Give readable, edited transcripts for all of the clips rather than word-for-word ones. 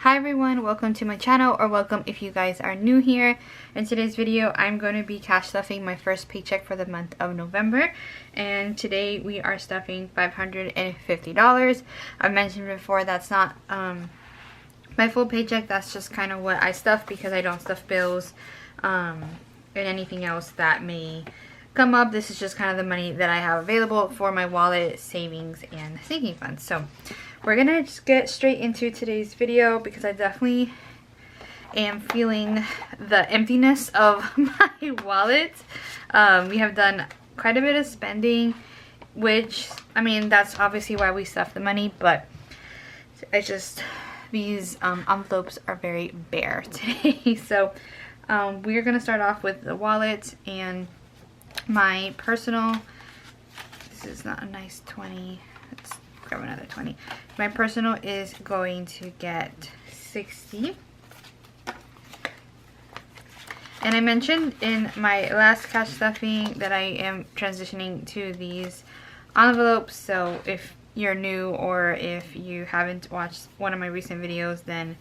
Hi everyone, welcome to my channel, or welcome if you guys are new here. In today's video, I'm going to be cash stuffing my first paycheck for the month of November. And today we are stuffing $550. I've mentioned before that's not my full paycheck. That's just kind of what I stuff because I don't stuff bills and anything else that may come up. This is just kind of the money that I have available for my wallet, savings, and sinking funds. So we're gonna just get straight into today's video because I definitely am feeling the emptiness of my wallet. We have done quite a bit of spending, which, I mean, that's obviously why we stuff the money, but it's just these envelopes are very bare today. So we're gonna start off with the wallet and my personal. This is not a nice 20. Let's grab another 20. My personal is going to get 60. And I mentioned in my last cash stuffing that I am transitioning to these envelopes. So if you're new or if you haven't watched one of my recent videos, then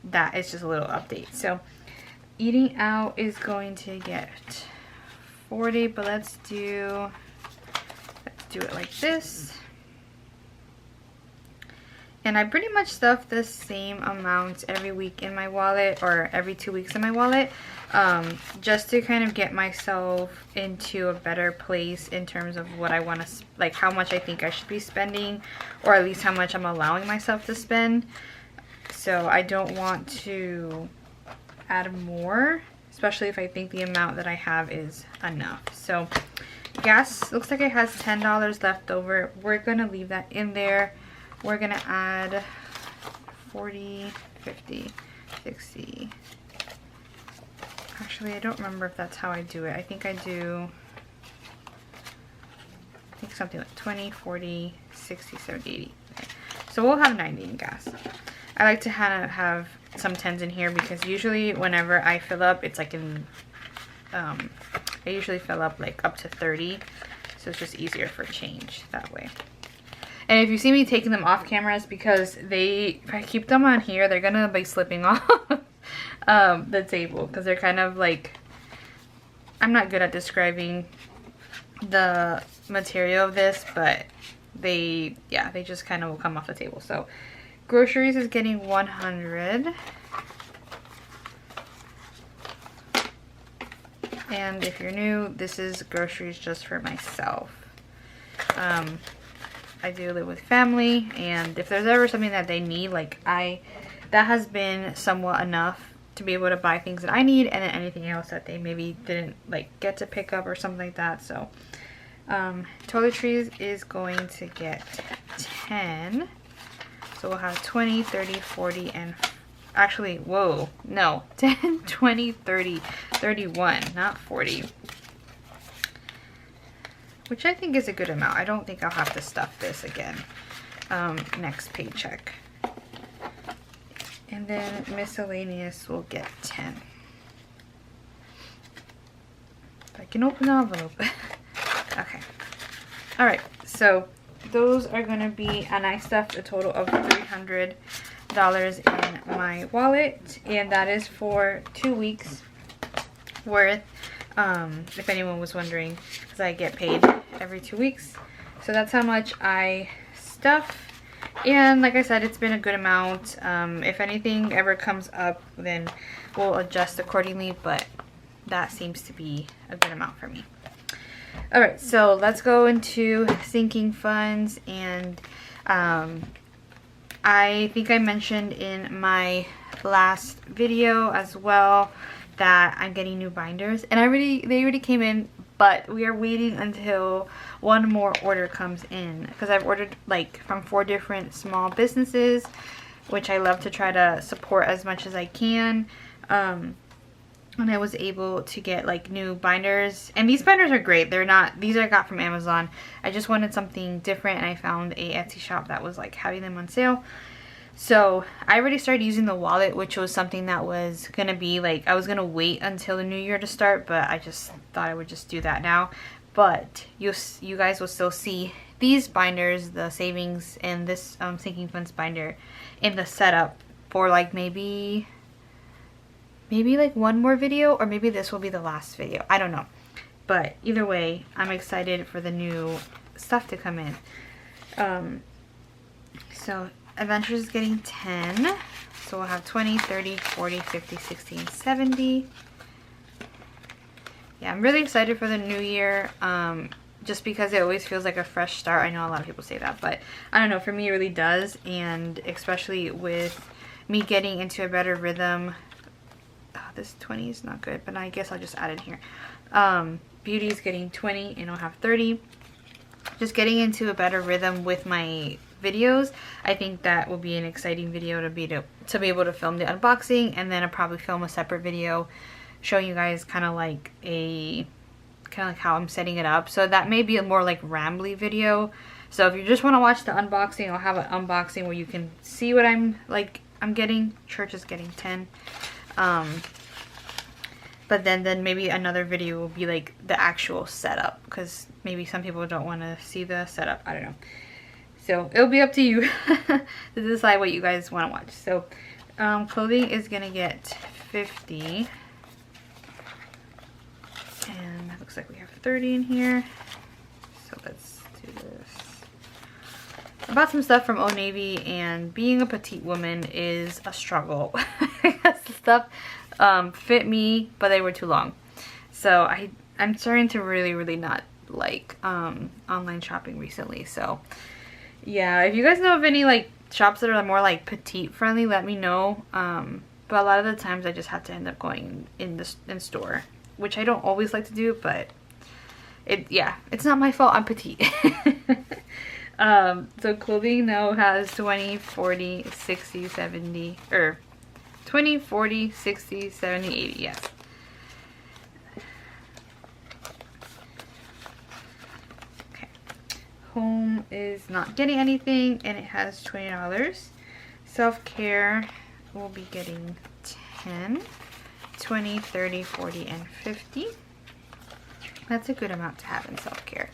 that is just a little update. So eating out is going to get 40, but let's do it like this. And I pretty much stuff the same amount every week in my wallet, or every 2 weeks in my wallet, just to kind of get myself into a better place in terms of what I want to, like how much I think I should be spending, or at least how much I'm allowing myself to spend. So I don't want to add more, especially if I think the amount that I have is enough. So gas looks like it has $10 left over. We're gonna leave that in there. We're gonna add 40, 50, 60. Actually, I don't remember if that's how I do it. I think something like 20, 40, 60, 70, 80. Okay. So we'll have 90 in gas. I like to have some 10s in here because usually whenever I fill up, it's like in, I usually fill up like up to 30. So it's just easier for change that way. And if you see me taking them off cameras, because if I keep them on here, they're gonna be slipping off the table, because they're kind of like, I'm not good at describing the material of this, but they just kind of will come off the table. So groceries is getting 100. And if you're new, this is groceries just for myself. I do live with family, and if there's ever something that they need, like that has been somewhat enough to be able to buy things that I need, and then anything else that they maybe didn't like get to pick up or something like that. So toiletries is going to get 10. So we'll have 20, 30, 40, and actually, whoa, no, 10, 20, 30, 31, not 40. Which I think is a good amount. I don't think I'll have to stuff this again next paycheck. And then miscellaneous will get 10. If I can open the envelope. Okay. Alright, so those are going to be, and I stuffed a total of $300 in my wallet. And that is for 2 weeks worth. If anyone was wondering, because I get paid every 2 weeks. So that's how much I stuff. And like I said, it's been a good amount. If anything ever comes up, then we'll adjust accordingly, but that seems to be a good amount for me. Alright, so let's go into sinking funds. And I think I mentioned in my last video as well that I'm getting new binders, and they already came in, but we are waiting until one more order comes in, because I've ordered like from 4 different small businesses, which I love to try to support as much as I can. And I was able to get like new binders, and these binders are great. These I got from Amazon. I just wanted something different, and I found a Etsy shop that was like having them on sale. So I already started using the wallet, which was something that was gonna be like, I was gonna wait until the new year to start, but I just thought I would just do that now. But you guys will still see these binders, the savings and this sinking funds binder, in the setup for like maybe like one more video, or maybe this will be the last video. I don't know. But either way, I'm excited for the new stuff to come in. So Adventures is getting 10. So we'll have 20, 30, 40, 50, 60, and 70. Yeah, I'm really excited for the new year. Just because it always feels like a fresh start. I know a lot of people say that, but I don't know, for me it really does. And especially with me getting into a better rhythm. Oh, this 20 is not good, but I guess I'll just add it here. Beauty is getting 20 and I'll have 30. Just getting into a better rhythm with my videos. I think that will be an exciting video to be able to film the unboxing, and then I'll probably film a separate video showing you guys kind of like how I'm setting it up. So that may be a more like rambly video. So if you just want to watch the unboxing, I'll have an unboxing where you can see what I'm getting. Church is getting 10. But then maybe another video will be like the actual setup, because maybe some people don't want to see the setup. I don't know. So it'll be up to you to decide what you guys want to watch. So clothing is gonna get 50. And it looks like we have 30 in here. So let's do this. I bought some stuff from Old Navy, and being a petite woman is a struggle. The stuff fit me, but they were too long. So I'm starting to really not like online shopping recently. So yeah, if you guys know of any like shops that are more like petite friendly, let me know. But a lot of the times I just have to end up going in store, which I don't always like to do, but it's not my fault. I'm petite. So clothing now has 20, 40, 60, 70, or 20, 40, 60, 70, 80, yes. Okay. Home is not getting anything, and it has $20. Self-care will be getting 10, 20, 30, 40, and 50. That's a good amount to have in self-care.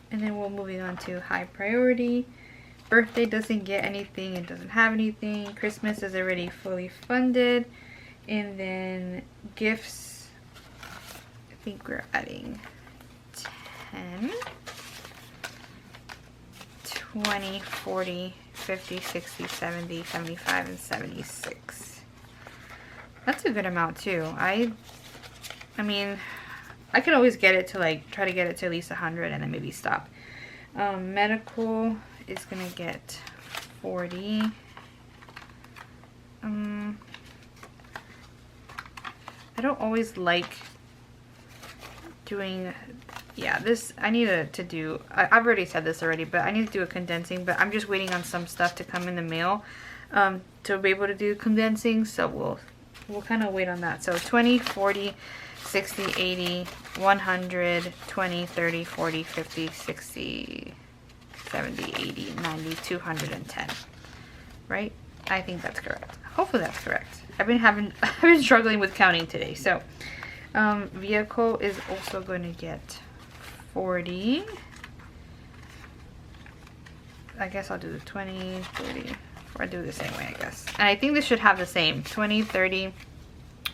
And then we're moving on to high priority. Birthday doesn't get anything, it doesn't have anything. Christmas is already fully funded. And then gifts, I think we're adding 10, 20, 40, 50, 60, 70, 75, and 76. That's a good amount too. I mean, I could always get it to like, try to get it to at least 100 and then maybe stop. Medical is gonna get 40. I don't always like doing, yeah, this, I need to do, I've already said this already, but I need to do a condensing, but I'm just waiting on some stuff to come in the mail to be able to do condensing, so we'll kind of wait on that. So 20, 40, 60, 80, 100, 20, 30, 40, 50, 60, 70, 80, 90, 210. Right? I think that's correct. Hopefully that's correct. I've been struggling with counting today. So vehicle is also going to get 40. I guess I'll do the 20, 30, or I do it the same way, I guess. And I think this should have the same 20, 30,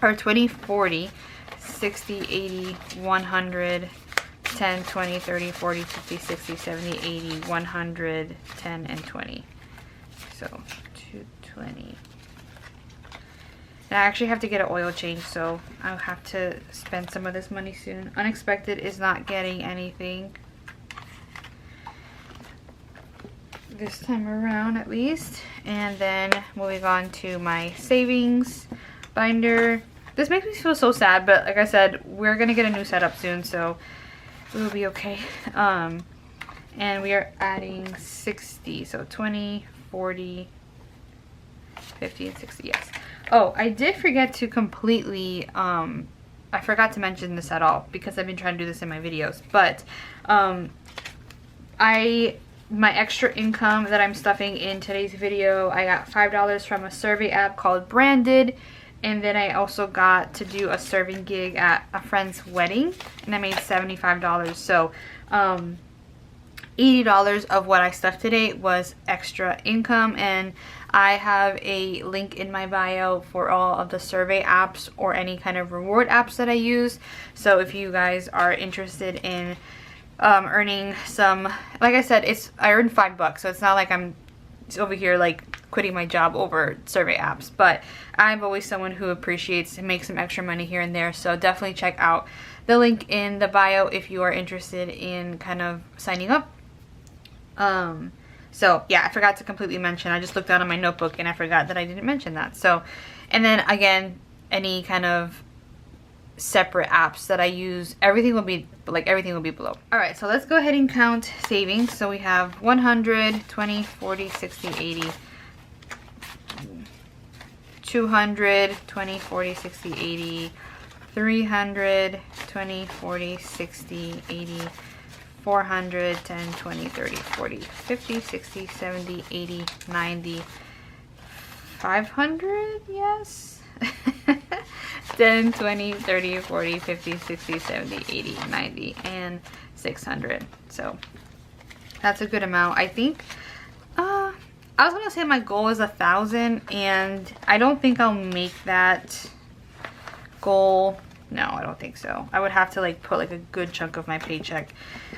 or 20, 40, 60, 80, 100, 10, 20, 30, 40, 50, 60, 70, 80, 100, 10, and 20. So 220. And I actually have to get an oil change, so I'll have to spend some of this money soon. Unexpected is not getting anything this time around, at least. And then moving on to my savings binder. This makes me feel so sad, but like I said, we're gonna get a new setup soon, so we'll be okay. And we are adding 60, so 20, 40, 50, and 60, yes. Oh, I did forget to completely, I forgot to mention this at all because I've been trying to do this in my videos, but my extra income that I'm stuffing in today's video, I got $5 from a survey app called Branded, and then I also got to do a serving gig at a friend's wedding, and I made $75. So $80 of what I stuffed today was extra income, and I have a link in my bio for all of the survey apps or any kind of reward apps that I use. So if you guys are interested in earning some, like I said, I earned $5, so it's not like I'm over here like quitting my job over survey apps, but I'm always someone who appreciates and makes some extra money here and there. So definitely check out the link in the bio if you are interested in kind of signing up. So yeah, I forgot to completely mention, I just looked down on my notebook and I forgot that I didn't mention that. So, and then again, any kind of separate apps that I use, everything will be below. All right, so let's go ahead and count savings. So we have 100, 20, 40, 60, 80, 200, 20, 40, 60, 80, 300, 20, 40, 60, 80, 400, 10, 20, 30, 40, 50, 60, 70, 80, 90, 500, yes. 10, 20, 30, 40, 50, 60, 70, 80, 90, and 600. So that's a good amount. I think, I was gonna say my goal is 1,000, and I don't think I'll make that goal. No, I don't think so. I would have to like put like a good chunk of my paycheck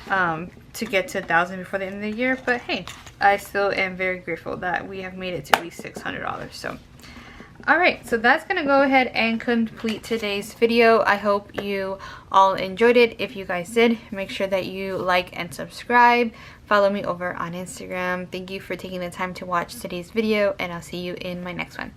to get to 1,000 before the end of the year. But hey, I still am very grateful that we have made it to at least $600. So alright, so that's gonna go ahead and complete today's video. I hope you all enjoyed it. If you guys did, make sure that you like and subscribe. Follow me over on Instagram. Thank you for taking the time to watch today's video, and I'll see you in my next one.